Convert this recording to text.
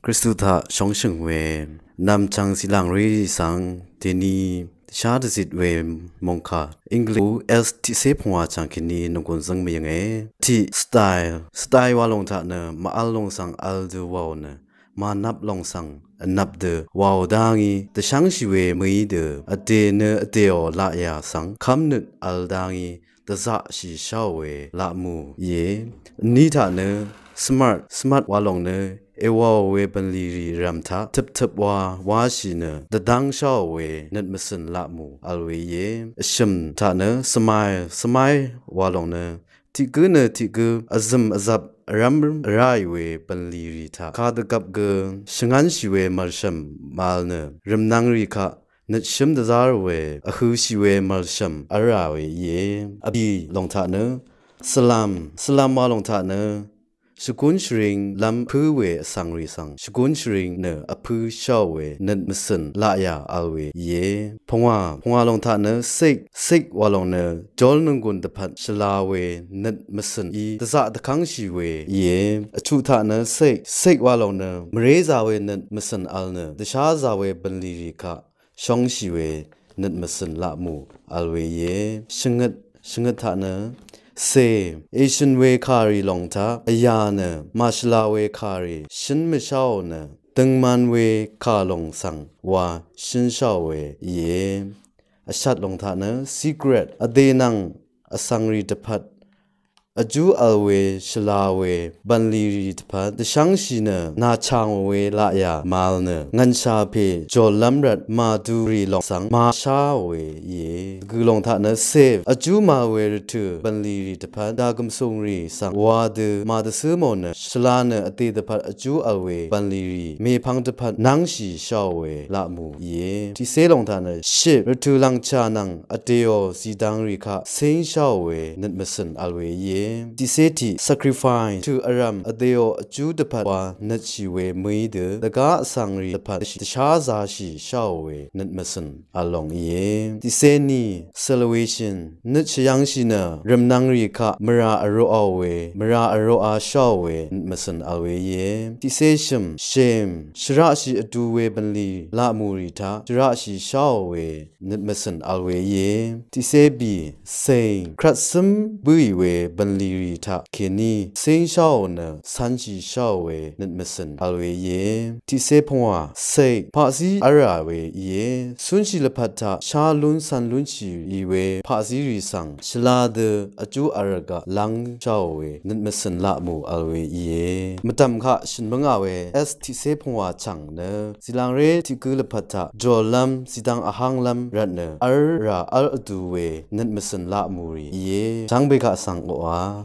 คริสตุธาชงชิงเวนำจังสิลังรีสังเทนีชาดสิทเวมงคาอังกฤษเอสที่เซพหัวจังคินีนกุนซังมียังไงที่สไตล์ว่าลงท่าเนมาอัลลงสังอัลดูวาวเนมานับลงสังนับเดวาวดางีแต่ช่างชีเวมือเดอเดเนอเดอละยาสังคำนึกอัลดางีแต่จะชีชาวเวละมูเยนี่ท่าเนสมาร์ทว่าลงเนเอวาเวบันลีรีรัมทาทับว่าชีเนดดังชาวเวนัดมสันละมูอัลเวเยชิมท่าเนสมัยว่าลงเนที่กูเนที่กูอับรัมรายเวบันลีรีทาคาดกับกูชงันชีเวมาร์ชัมมาลเนรัมนังรีคานัดชิมดะซาร์เวอฮือชีเวมาร์ชัมอาราวเยอบีลงท่าเนสลามมาลงท่าเนสกุลชริงลำพื้เวสังรีสังสกุลชริงเนอพื้ชาวเวนัดมสันลายาอัลเวเยพงว่าลงท่าเนสิกว่าลงเนจอลนึงกุนตะพัดชลาเวนัดมสันอีตะซะตะคังชีเวเยอชุท่าเนสิกว่าลงเนมเรซาเวนัดมสันอัลเนตะชาซาเวบันลีริกะชองชีเวนัดมสันละมูอัลเวเยชงดท่าเนเซเอชันเวคารีลงทาอยาเนมาชลาเวคารีฉันไม่ชาวเนตึงมันเวคาลงสังว่าฉันชาวเวเยอชัดลงทาเน secret อเดนังอสังรีตพัดอจูอัลเวชลาเวบันลีรีตพัดแต่ช่างชีเนนาชางเวละยามาลเนงันชาเพจอลัมรัดมาดูรีลงสังมาชาเวเยกุลงทาเนเซฟอจูมาเวรตุบันลีรีตพัดดากมทรงรีสังวาดมาดซื้อมอนชลาเนอติตพัดอจูอัลเวบันลีรีเมพังตพัดนังชีชาเวละมูเยที่เซลงทาเนชิรตุลังชานังอเตโอสีดังรีคะเซนชาเวนัดมสันอัลเวเยที่เซติ sacrifice to aram อเดโอจูดพัดว่านัดชีเวมือเดตะกาสังรีพัดชาซาชีชาเวนัดมสันอัลลงเยที่เซนี celebration นัดชยังชีเนรัมนังรีคะมราอโรอาเวมราอโรอาชาเวนัดมสันอัลเวเยที่เซชิมชราชีอดูเวบันลีละมูริทาชราชีชาเวนัดมสันอัลเวเยที่เซบีเซครัดซึมบุยเวบันลีรีทาเคนีเซนชาวเนสันชีชาวเวนัดมสันอัลเวเยที่เซพงวาเซภาษีอาราเวเยสุนชิลพัตตาชาลุนสันลุนชีอีเวภาษีริสังชลาเดอจูอารากาลังชาวเวนัดมสันละมูอัลเวเยมตัมคะชินบังอาเวเอสที่เซพงวาจังเนสิลังเรที่กุลพัตตาจอลัมสิดังอาหังลัมรัตเนอาราอัลดูเวนัดมสันละมูรีเยจังเบคะสังโออา